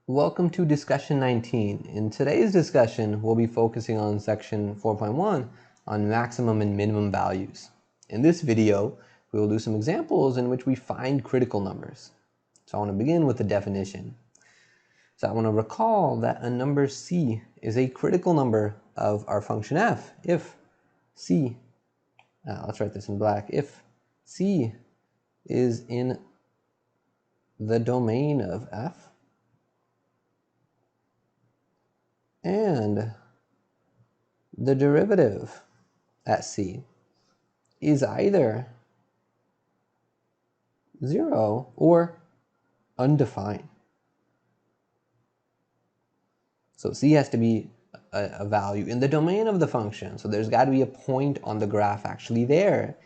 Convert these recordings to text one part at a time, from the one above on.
Welcome to discussion 19. In today's discussion, we'll be focusing on section 4.1 on maximum and minimum values. In this video, we will do some examples in which we find critical numbers. So I want to begin with the definition. So I want to recall that a number c is a critical number of our function f if c, let's write this in black, if c is in the domain of f and the derivative at c is either 0 or undefined. So c has to be a value in the domain of the function. So there's got to be a point on the graph actually there.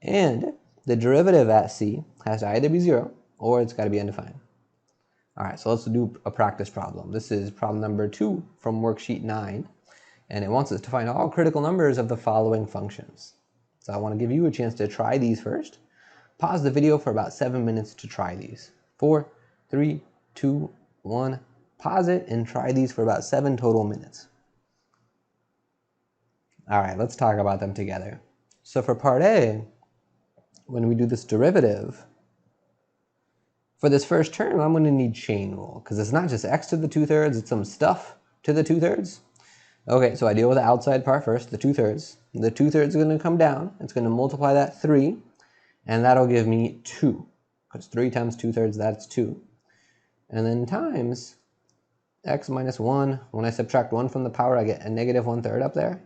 And the derivative at c has to either be 0 or it's got to be undefined. All right, so let's do a practice problem. This is problem number 2 from worksheet 9, and it wants us to find all critical numbers of the following functions. So I want to give you a chance to try these first. Pause the video for about 7 minutes to try these. 4, 3, 2, 1. Pause it and try these for about 7 total minutes. All right, let's talk about them together. So for part A, when we do this derivative, for this first term, I'm going to need chain rule, because it's not just x to the 2/3, it's some stuff to the 2/3. Okay, so I deal with the outside part first, the 2/3. The 2/3 is going to come down, it's going to multiply that 3, and that'll give me 2, because 3 times 2/3, that's 2. And then times x minus 1, when I subtract 1 from the power, I get a negative 1/3 up there.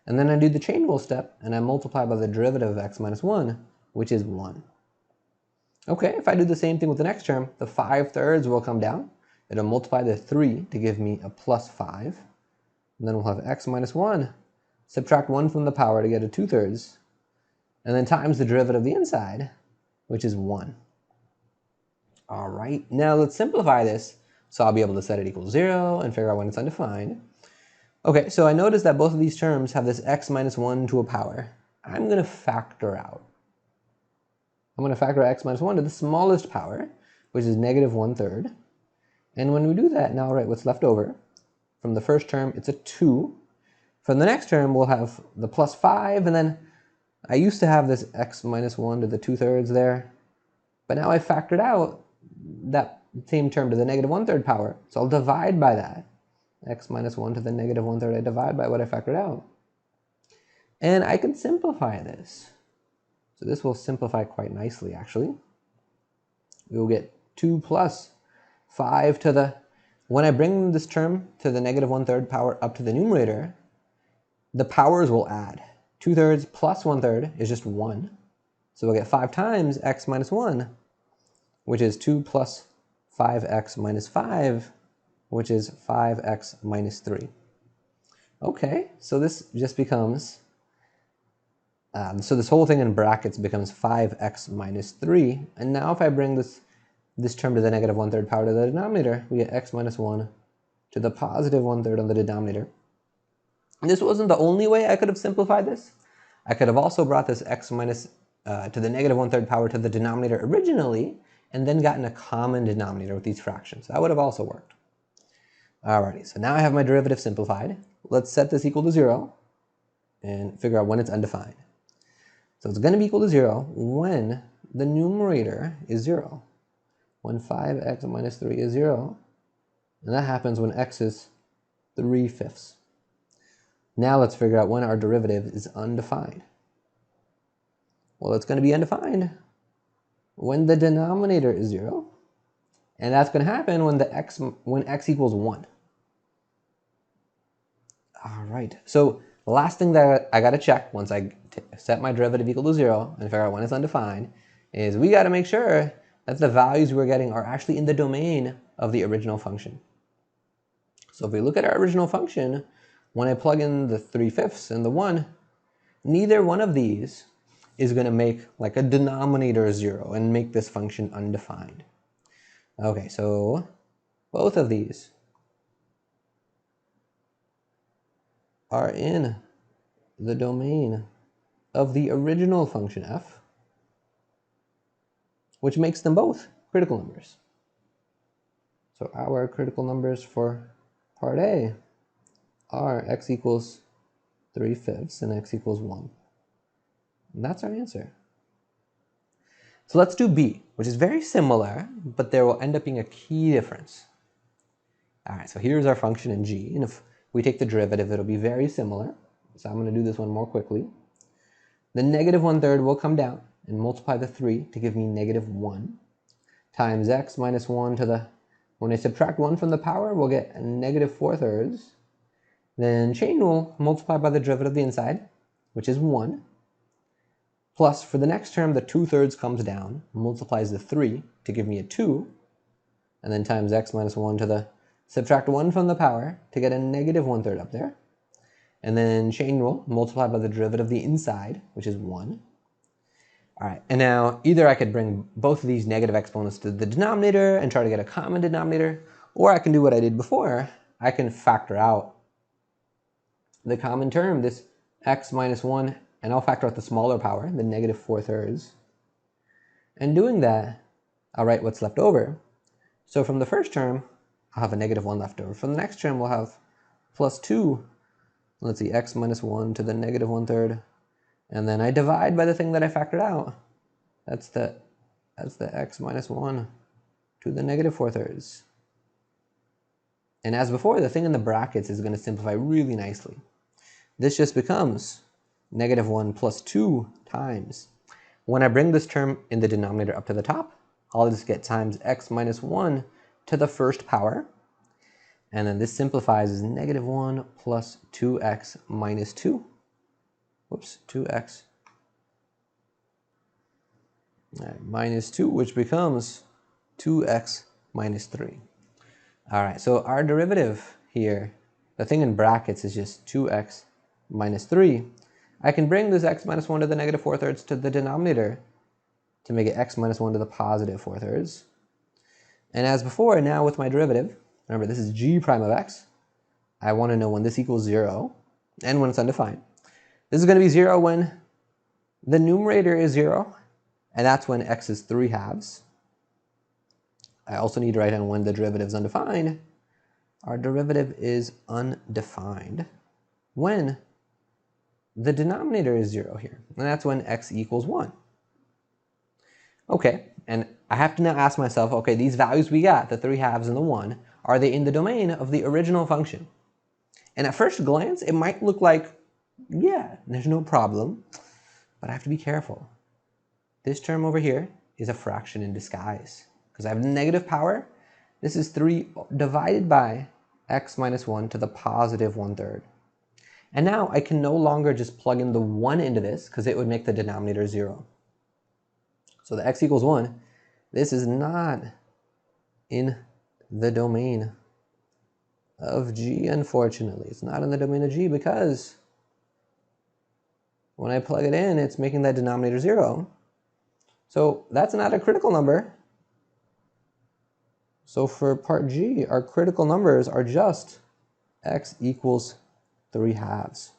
And then I do the chain rule step, and I multiply by the derivative of x minus 1, which is 1. Okay, if I do the same thing with the next term, the 5/3 will come down. It'll multiply the 3 to give me a plus 5. And then we'll have x minus 1. Subtract 1 from the power to get a 2/3. And then times the derivative of the inside, which is 1. All right, now let's simplify this. So I'll be able to set it equals 0 and figure out when it's undefined. Okay, so I notice that both of these terms have this x minus 1 to a power. I'm going to factor out. I'm going to factor x minus 1 to the smallest power, which is negative 1/3. And when we do that, now write what's left over. From the first term, it's a 2. From the next term, we'll have the plus 5, and then I used to have this x minus 1 to the 2/3 there, but now I factored out that same term to the negative 1/3 power, so I'll divide by that. X minus 1 to the negative 1/3, I divide by what I factored out. And I can simplify this. So this will simplify quite nicely, actually. We will get 2 plus 5 to the, when I bring this term to the negative 1/3 power up to the numerator, the powers will add. 2/3 plus 1/3 is just 1. So we'll get 5 times x minus 1, which is 2 plus 5x minus 5, which is 5x minus 3. Okay, so this just becomes, so this whole thing in brackets becomes 5x minus 3. And now if I bring this term to the negative 1/3 power to the denominator, we get x minus 1 to the positive 1/3 on the denominator. And this wasn't the only way I could have simplified this. I could have also brought this x minus to the negative 1/3 power to the denominator originally, and then gotten a common denominator with these fractions. That would have also worked. Alrighty, so now I have my derivative simplified. Let's set this equal to 0 and figure out when it's undefined. So it's going to be equal to 0 when the numerator is 0. When 5x minus 3 is 0. And that happens when x is 3/5. Now let's figure out when our derivative is undefined. Well, it's going to be undefined when the denominator is 0. And that's going to happen when x equals 1. All right, so the last thing that I got to check once I set my derivative equal to 0 and figure out when it's undefined is we got to make sure that the values we're getting are actually in the domain of the original function. So if we look at our original function, when I plug in the 3/5 and the 1, neither one of these is going to make like a denominator 0 and make this function undefined. Okay, so both of these are in the domain of the original function f, which makes them both critical numbers. So our critical numbers for part A are x equals 3/5 and x equals 1. And that's our answer. So let's do B, which is very similar, but there will end up being a key difference. All right, so here's our function in G, and if we take the derivative, it'll be very similar. So I'm going to do this one more quickly. The negative 1/3 will come down and multiply the 3 to give me negative 1 times x minus 1 to the, when I subtract 1 from the power, we'll get a negative 4/3. Then chain rule, multiply by the derivative of the inside, which is 1. Plus, for the next term, the 2/3 comes down, multiplies the 3 to give me a 2, and then times x minus 1 to the, subtract 1 from the power to get a negative 1/3 up there. And then chain rule, multiply by the derivative of the inside, which is 1. All right, and now either I could bring both of these negative exponents to the denominator and try to get a common denominator, or I can do what I did before. I can factor out the common term, this x minus 1, and I'll factor out the smaller power, the negative 4/3. And doing that, I'll write what's left over. So from the first term, I'll have a negative 1 left over. From the next term, we'll have plus 2. Let's see, x minus 1 to the negative 1/3. And then I divide by the thing that I factored out. That's the x minus 1 to the negative 4/3. And as before, the thing in the brackets is going to simplify really nicely. This just becomes negative 1 plus 2 times. When I bring this term in the denominator up to the top, I'll just get times x minus 1 to the first power. And then this simplifies as negative 1 plus 2x minus 2. Whoops, 2x. All right, minus 2, which becomes 2x minus 3. All right, so our derivative here, the thing in brackets is just 2x minus 3. I can bring this x minus 1 to the negative 4/3 to the denominator to make it x minus 1 to the positive 4/3. And as before, now with my derivative, remember this is g prime of x. I want to know when this equals 0 and when it's undefined. This is going to be 0 when the numerator is 0, and that's when x is 3/2. I also need to write down when the derivative is undefined. Our derivative is undefined when the denominator is 0 here, and that's when x equals 1. Okay, and I have to now ask myself, okay, these values we got, the 3/2 and the 1, are they in the domain of the original function? And at first glance, it might look like, yeah, there's no problem, but I have to be careful. This term over here is a fraction in disguise, because I have negative power. This is 3 divided by x minus 1 to the positive 1/3. And now I can no longer just plug in the 1 into this, because it would make the denominator 0. So the x equals 1, this is not in the domain of G, unfortunately. It's not in the domain of G because when I plug it in, it's making that denominator 0. So that's not a critical number. So for part G, our critical numbers are just x equals 3/2.